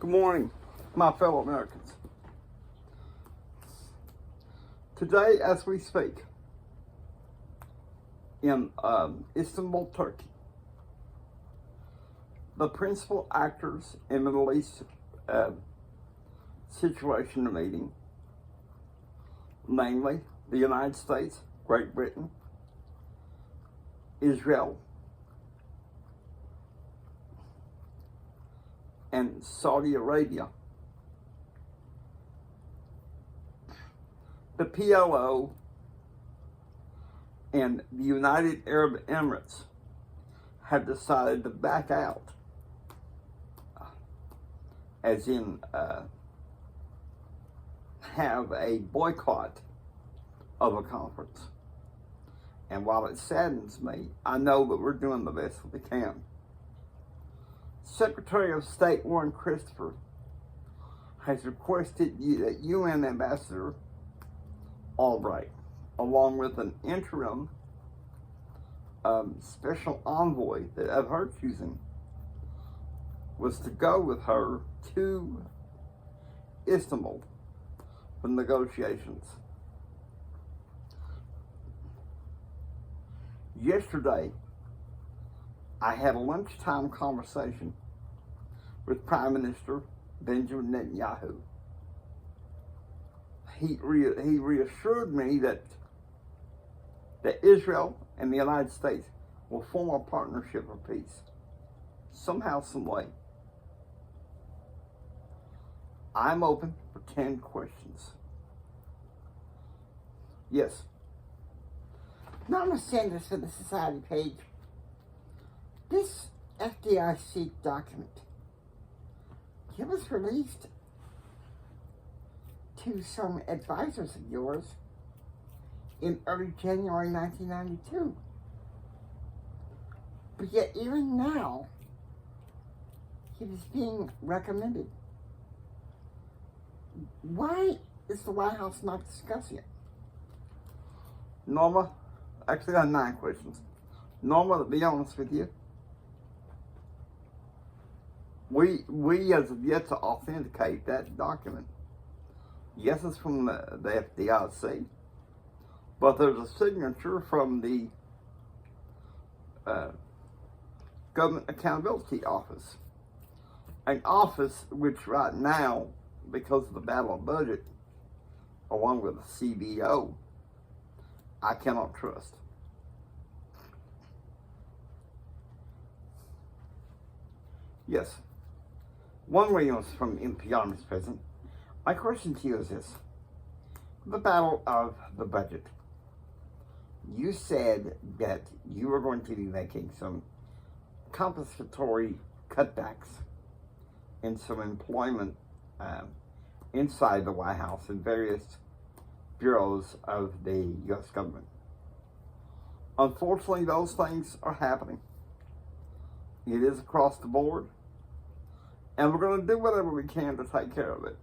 Good morning, my fellow Americans. Today, as we speak, in Istanbul, Turkey, the principal actors in the Middle East situation meeting, namely the United States, Great Britain, Israel, and Saudi Arabia, the PLO, and the United Arab Emirates have decided to back out, as in have a boycott of a conference. And while it saddens me, I know that we're doing the best we can. Secretary of State Warren Christopher has requested that UN Ambassador Albright, along with an interim special envoy that of her choosing, was to go with her to Istanbul for negotiations. Yesterday, I had a lunchtime conversation with Prime Minister Benjamin Netanyahu. He reassured me that Israel and the United States will form a partnership for peace, somehow, some way. I'm open for 10 questions. Yes. Now I'm going to send this to the Society page. This FDIC document, it was released to some advisors of yours in early January 1992. But yet even now, it is being recommended. Why is the White House not discussing it? Norma, actually I have 9 questions. Norma, to be honest with you, we as of yet to authenticate that document. Yes, it's from the FDIC, but there's a signature from the Government Accountability Office, an office which right now, because of the battle of budget, along with the CBO, I cannot trust. Yes. One Williams from NPR, Mr. President. My question to you is this. The battle of the budget. You said that you were going to be making some compensatory cutbacks in some employment inside the White House in various bureaus of the U.S. government. Unfortunately, those things are happening. It is across the board. And we're going to do whatever we can to take care of it.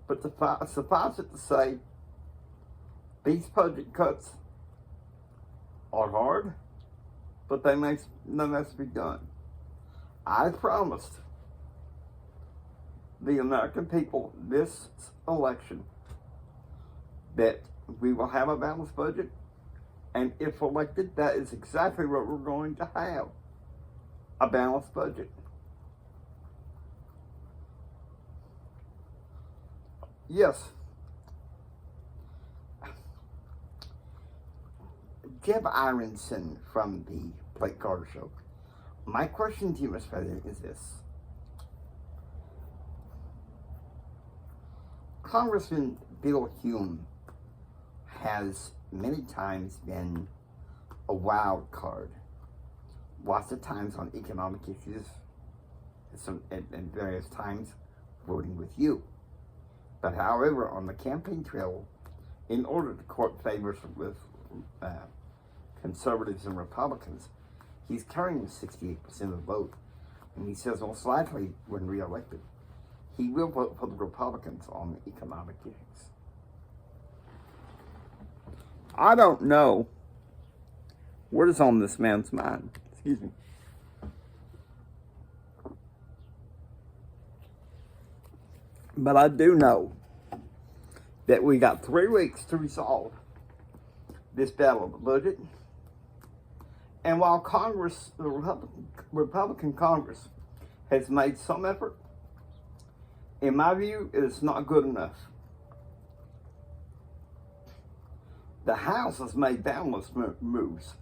But suffice it to say, these budget cuts are hard, but they must be done. I promised the American people this election that we will have a balanced budget, and if elected, that is exactly what we're going to have, a balanced budget. Yes. Jeb Ironson from the Blake Carter Show. My question to you, Mr. President, is this. Congressman Bill Hume has many times been a wild card. Lots of times on economic issues, and various times voting with you. But however, on the campaign trail, in order to court favors with conservatives and Republicans, he's carrying 68% of the vote. And he says most likely, when reelected, he will vote for the Republicans on the economic issues. I don't know what is on this man's mind. Excuse me. But I do know that we got 3 weeks to resolve this battle of the budget. And while Congress, the Republican Congress, has made some effort, in my view, it is not good enough. The House has made boundless moves.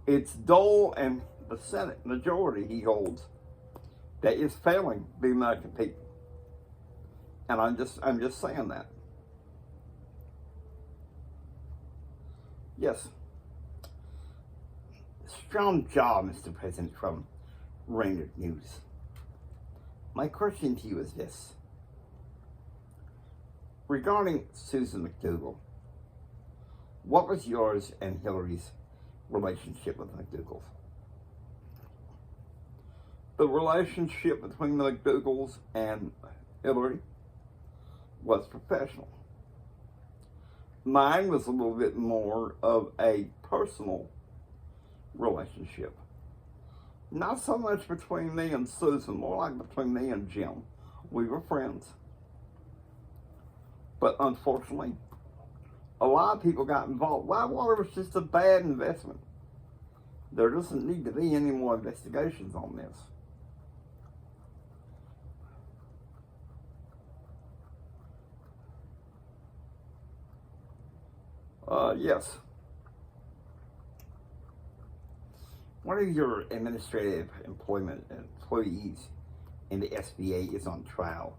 It's Dole and the Senate majority he holds that is failing the American people. And I'm just saying that. Yes. Strong job, Mr. President, from Rainer News. My question to you is this. Regarding Susan McDougal, what was yours and Hillary's relationship with McDougal's? The relationship between the McDougals and Hillary was professional. Mine was a little bit more of a personal relationship. Not so much between me and Susan, more like between me and Jim. We were friends. But unfortunately, a lot of people got involved. Whitewater was just a bad investment. There doesn't need to be any more investigations on this. Yes. One of your administrative employees in the SBA is on trial,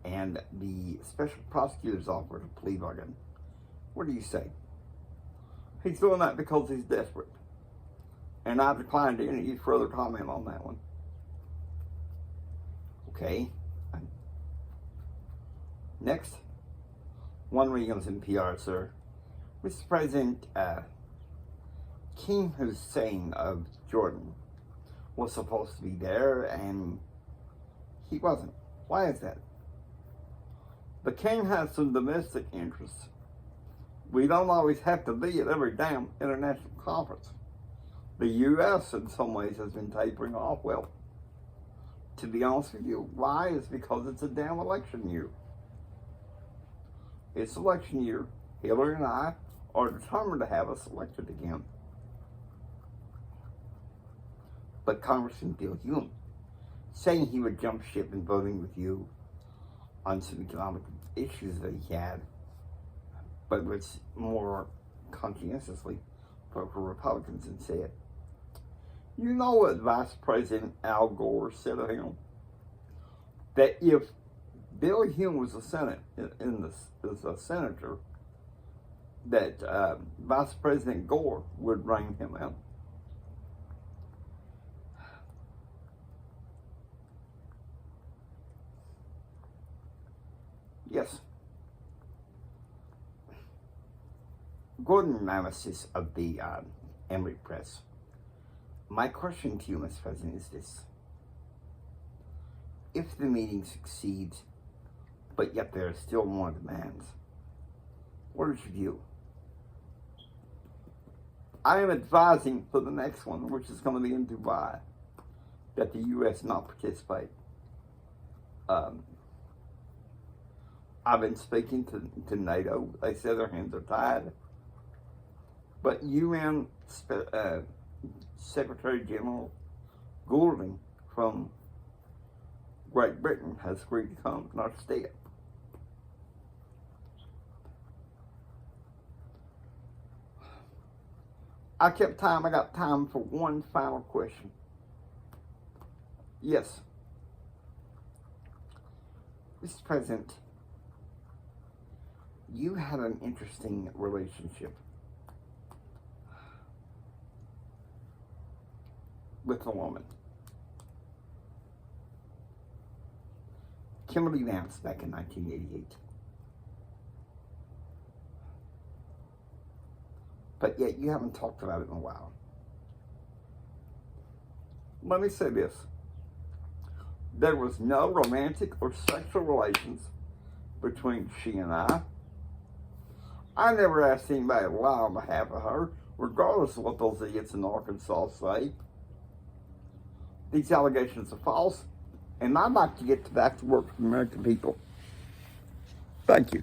and the special prosecutor's offered a plea bargain. What do you say? He's doing that because he's desperate, and I declined any further comment on that one. Okay. Next. One Williams NPR, sir. Mr. President, King Hussein of Jordan was supposed to be there, and he wasn't. Why is that? The king has some domestic interests. We don't always have to be at every damn international conference. The U.S. in some ways has been tapering off. Well, to be honest with you, why? Is because it's a damn election year. It's election year. Hillary and I are determined to have us elected again. But Congressman Bill Hume, saying he would jump ship in voting with you on some economic issues that he had, but was more conscientiously for Republicans and said, you know what Vice President Al Gore said of him? That if Bill Hume was a senator, that Vice President Gore would rein him out. Yes. Gordon Nemesis of the Emory Press. My question to you, Mr. President, is this. If the meeting succeeds, but yet there are still more demands, what is your view? I am advising for the next one, which is going to be in Dubai, that the U.S. not participate. I've been speaking to NATO. They say their hands are tied. But UN Secretary General Goulding from Great Britain has agreed to come in our stead. I kept time. I got time for one final question. Yes. Mr. President, you had an interesting relationship with a woman, Kimberly Vance, back in 1988. But yet you haven't talked about it in a while. Let me say this. There was no romantic or sexual relations between she and I. I never asked anybody to lie on behalf of her, regardless of what those idiots in Arkansas say. These allegations are false, and I'd like to get back to work for the American people. Thank you.